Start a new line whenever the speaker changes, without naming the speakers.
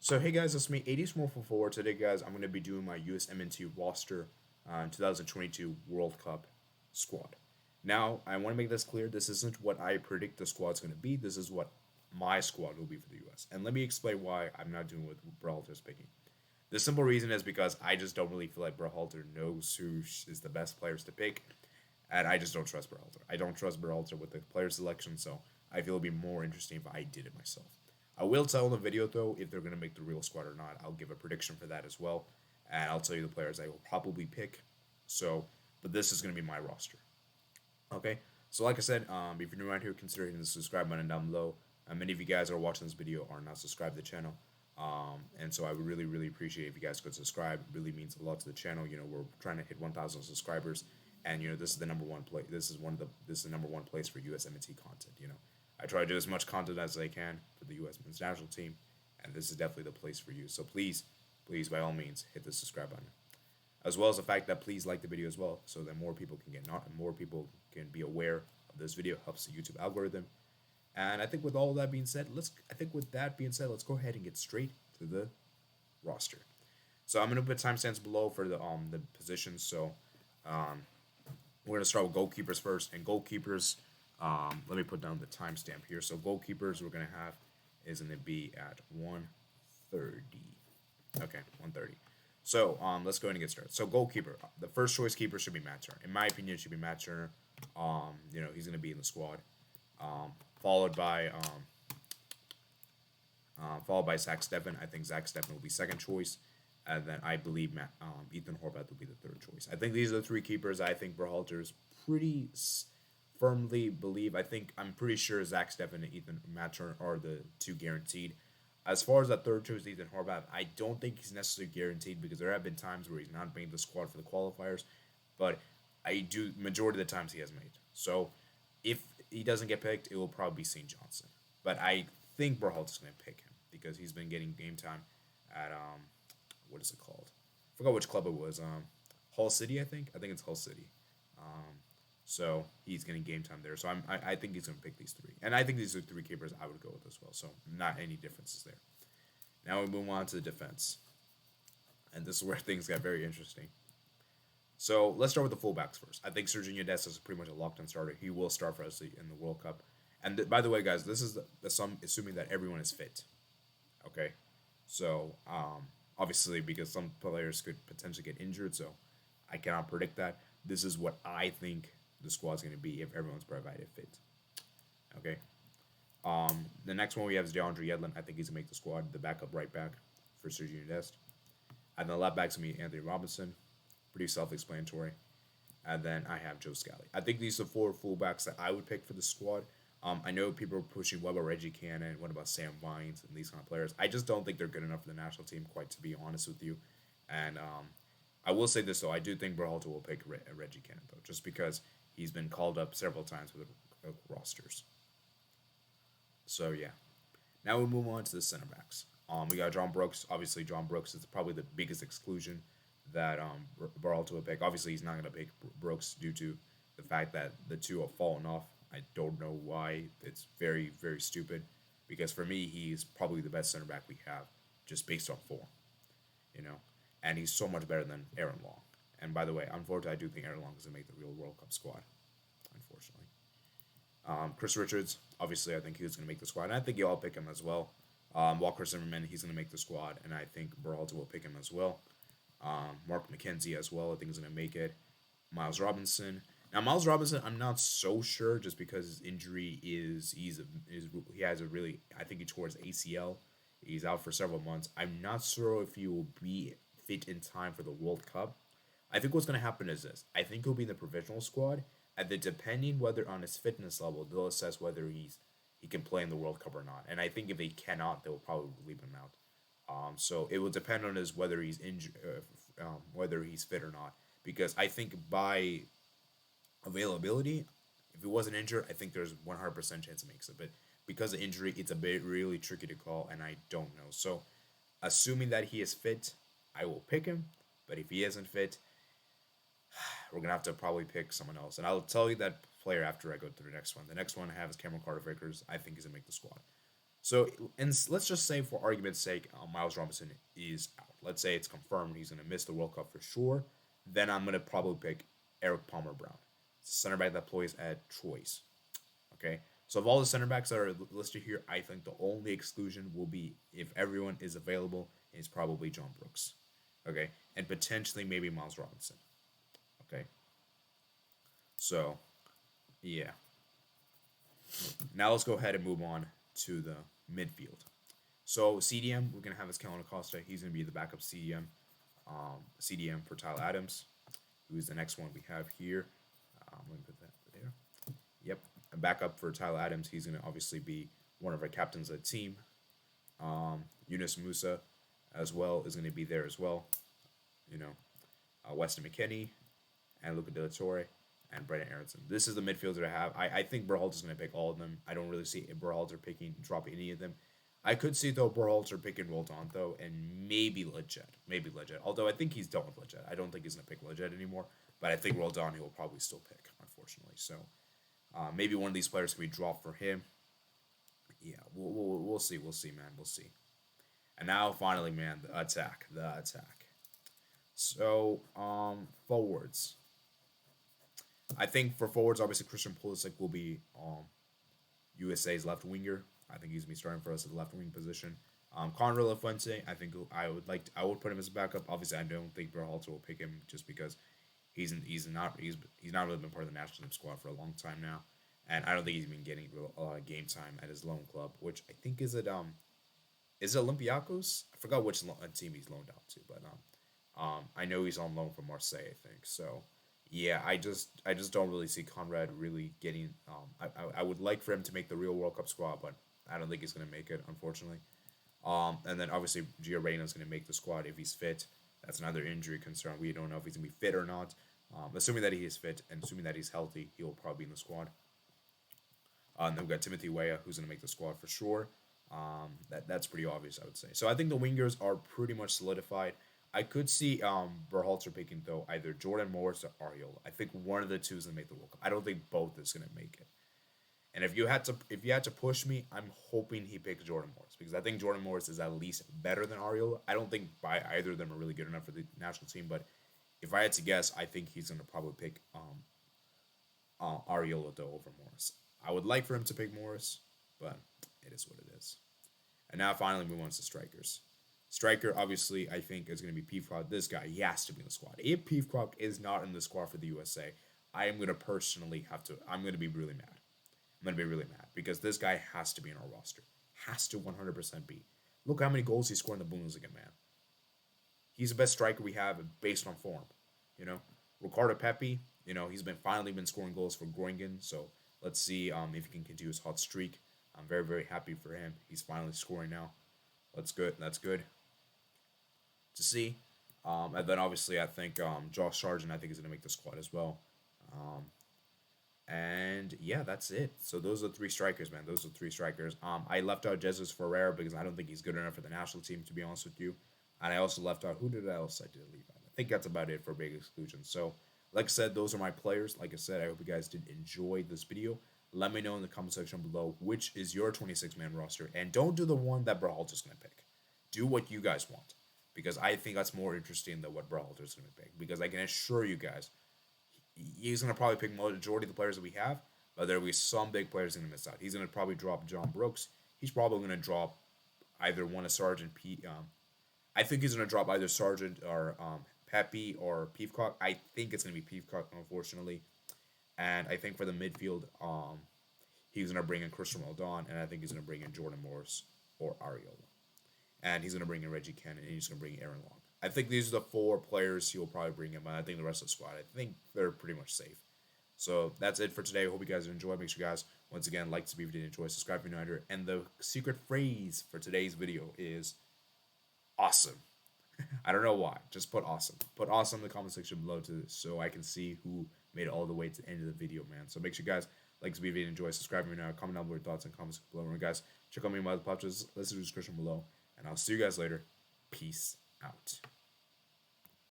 So hey guys, it's me, 80 Small for Forward. Today, guys, I'm going to be doing my USMNT roster 2022 World Cup squad. Now, I want to make this clear. This isn't what I predict the squad's going to be. This is what my squad will be for the US. And let me explain why I'm not doing what Berhalter's picking. The simple reason is because I just don't really feel like Berhalter knows who is the best players to pick, and I just don't trust Berhalter. I don't trust Berhalter with the player selection, so I feel it'd be more interesting if I did it myself. I will tell in the video though if they're gonna make the real squad or not. I'll give a prediction for that as well, and I'll tell you the players I will probably pick. So, but this is gonna be my roster. Okay. So like I said, if you're new around here, consider hitting the subscribe button down below. Many of you guys are watching this video are not subscribed to the channel. And so I would really appreciate if you guys could subscribe. It really means a lot to the channel. We're trying to hit 1,000 subscribers, and this is the number one place. This is the number one place for USMNT content. I try to do as much content as I can for the US men's national team, and this is definitely the place for you. So please, by all means, hit the subscribe button, as well as the fact that please like the video as well, so that more people can more people can be aware of this video. Helps the YouTube algorithm. And I think with all that being said, let's go ahead and get straight to the roster. So I'm gonna put timestamps below for the positions. So we're gonna start with goalkeepers first, and goalkeepers. Let me put down the timestamp here. So goalkeepers we're gonna have is gonna be at 1:30. Okay, 1:30. So let's go ahead and get started. So goalkeeper, the first choice keeper should be Matt Turner. In my opinion, it should be Matt Turner. He's gonna be in the squad. Followed by Zach Steffen. I think Zach Steffen will be second choice, and then I believe Ethan Horvath will be the third choice. I think these are the three keepers. I think Berhalter's pretty firmly believe. I'm pretty sure Zach Steffen and Matt Turner are the two guaranteed. As far as that third choice, Ethan Horvath, I don't think he's necessarily guaranteed because there have been times where he's not made the squad for the qualifiers, but majority of the times he has made. So if he doesn't get picked, it will probably be St. Johnson. But I think Berhalter's going to pick him because he's been getting game time at what is it called? I forgot which club it was. Hull City, I think. I think it's Hull City. So he's getting game time there. So I think he's going to pick these three, and I think these are three keepers I would go with as well. So not any differences there. Now we move on to the defense, and this is where things got very interesting. So let's start with the fullbacks first. I think Sergiño Dest is pretty much a locked-in starter. He will start for us in the World Cup. And by the way, guys, this is assuming that everyone is fit. Okay, so obviously because some players could potentially get injured, so I cannot predict that. This is what I think the squad's going to be if everyone's provided fit. Okay. The next one we have is DeAndre Yedlin. I think he's going to make the squad, the backup right back for Sergiño Dest. And the left back's going to be Anthony Robinson. Pretty self-explanatory. And then I have Joe Scally. I think these are four fullbacks that I would pick for the squad. I know people are pushing, what about Reggie Cannon? What about Sam Vines and these kind of players? I just don't think they're good enough for the national team, quite to be honest with you. And I will say this, though. I do think Berhalter will pick Reggie Cannon, though, just because he's been called up several times with rosters. So, yeah. Now we move on to the center backs. We got John Brooks. Obviously, John Brooks is probably the biggest exclusion that Berhalter will pick. Obviously, he's not going to pick Brooks due to the fact that the two have fallen off. I don't know why. It's very, very stupid. Because for me, he's probably the best center back we have, just based on form. And he's so much better than Aaron Long. And by the way, unfortunately, I do think Aaron Long is going to make the real World Cup squad, unfortunately. Chris Richards, obviously, I think he's going to make the squad. And I think you all pick him as well. Walker Zimmerman, he's going to make the squad. And I think Berhalter will pick him as well. Mark McKenzie as well, I think is going to make it. Miles Robinson. Now, Miles Robinson, I'm not so sure just because his injury he has a really, I think he tore his ACL. He's out for several months. I'm not sure if he will be fit in time for the World Cup. I think what's going to happen is this. I think he'll be in the provisional squad, and then depending whether on his fitness level, they'll assess whether he can play in the World Cup or not. And I think if he cannot, they'll probably leave him out. So it will depend on whether he's injured, whether he's fit or not. Because I think by availability, if he wasn't injured, I think there's 100% chance he makes it. But because of injury, it's a bit really tricky to call, and I don't know. So, assuming that he is fit, I will pick him. But if he isn't fit, we're gonna have to probably pick someone else. And I'll tell you that player after I go to the next one. The next one I have is Cameron Carter-Vickers. I think he's gonna make the squad. So, and let's just say, for argument's sake, Miles Robinson is out. Let's say it's confirmed he's going to miss the World Cup for sure. Then I'm going to probably pick Eric Palmer Brown, center back that plays at Troyes. Okay. So, of all the center backs that are listed here, I think the only exclusion will be if everyone is available, is probably John Brooks. Okay. And potentially maybe Miles Robinson. Okay. So, yeah. Now let's go ahead and move on to the midfield. So CDM, we're gonna have his Kellen Acosta. He's gonna be the backup CDM for Tyler Adams, who is the next one we have here. Let me put that there. Yep, and backup for Tyler Adams. He's gonna obviously be one of our captains of the team. Yunus Musa, as well, is gonna be there as well. You know, Weston McKennie and Luca De La Torre and Brendan Aronson. This is the midfielder I have. I think Berhalter's going to pick all of them. I don't really see Berhalter dropping any of them. I could see, though, Berhalter picking Roldan, though, and maybe Leggett. Although I think he's done with Leggett. I don't think he's going to pick Leggett anymore. But I think Roldan he will probably still pick, unfortunately. So maybe one of these players can be dropped for him. Yeah, we'll see. We'll see, man. We'll see. And now, finally, man, the attack. So, forwards. I think for forwards, obviously Christian Pulisic will be USA's left winger. I think he's gonna be starting for us at the left wing position. Conrad Lafuente, I think I would put him as a backup. Obviously, I don't think Berhalter will pick him just because he's not really been part of the national team squad for a long time now, and I don't think he's been getting a lot of game time at his loan club, which I think is it Olympiacos? I forgot which team he's loaned out to, but I know he's on loan from Marseille, I think. So yeah, I just don't really see Conrad really getting. I would like for him to make the real World Cup squad, but I don't think he's gonna make it, unfortunately. And then obviously Gio Reyna's gonna make the squad if he's fit. That's another injury concern. We don't know if he's gonna be fit or not. Assuming that he is fit and assuming that he's healthy, he will probably be in the squad. And then we've got Timothy Weah, who's gonna make the squad for sure. That's pretty obvious, I would say. So I think the wingers are pretty much solidified. I could see Berhalter picking, though, either Jordan Morris or Ariola. I think one of the two is gonna make the World Cup. I don't think both is gonna make it. And if you had to push me, I'm hoping he picks Jordan Morris because I think Jordan Morris is at least better than Ariola. I don't think by either of them are really good enough for the national team, but if I had to guess, I think he's gonna probably pick Ariola though over Morris. I would like for him to pick Morris, but it is what it is. And now finally move on to strikers. Striker, obviously, I think is going to be Peacock. This guy, he has to be in the squad. If Peacock is not in the squad for the USA, I am going to personally I'm going to be really mad. I'm going to be really mad because this guy has to be in our roster. Has to 100% be. Look how many goals he scored in the Bundesliga, man. He's the best striker we have based on form. You know, Ricardo Pepi, he's finally been scoring goals for Groningen. So let's see if he can continue his hot streak. I'm very, very happy for him. He's finally scoring now. That's good. That's good to see. And then obviously I think Josh Sargent I think is going to make the squad as well. And yeah, that's it. So those are three strikers, man. Those are three strikers. I left out Jesus Ferreira because I don't think he's good enough for the national team, to be honest with you. And I also left out, who did I leave out? I think that's about it for big exclusions. So like I said, those are my players. Like I said, I hope you guys did enjoy this video. Let me know in the comment section below which is your 26-man roster. And don't do the one that Berhalter's going to pick. Do what you guys want. Because I think that's more interesting than what Berhalter's going to pick. Because I can assure you guys, he's going to probably pick majority of the players that we have. But there will be some big players going to miss out. He's going to probably drop John Brooks. He's probably going to drop either one of Sargent. I think he's going to drop either Sargent or Pepe or Peacock. I think it's going to be Peacock, unfortunately. And I think for the midfield, he's going to bring in Christian Roldan, and I think he's going to bring in Jordan Morris or Ariola. And he's going to bring in Reggie Cannon, and he's going to bring in Aaron Long. I think these are the four players he will probably bring in, but I think the rest of the squad, I think they're pretty much safe. So that's it for today. I hope you guys enjoyed. Make sure you guys, once again, like this video if you did enjoy, subscribe if you're new here. And the secret phrase for today's video is awesome. I don't know why. Just put awesome. Put awesome in the comment section below so I can see who made it all the way to the end of the video, man. So make sure you guys like this video, enjoy, subscribe me now, comment down below your thoughts and comments below. And guys, check out me and my other podcasts, listen to the description below. And I'll see you guys later. Peace out.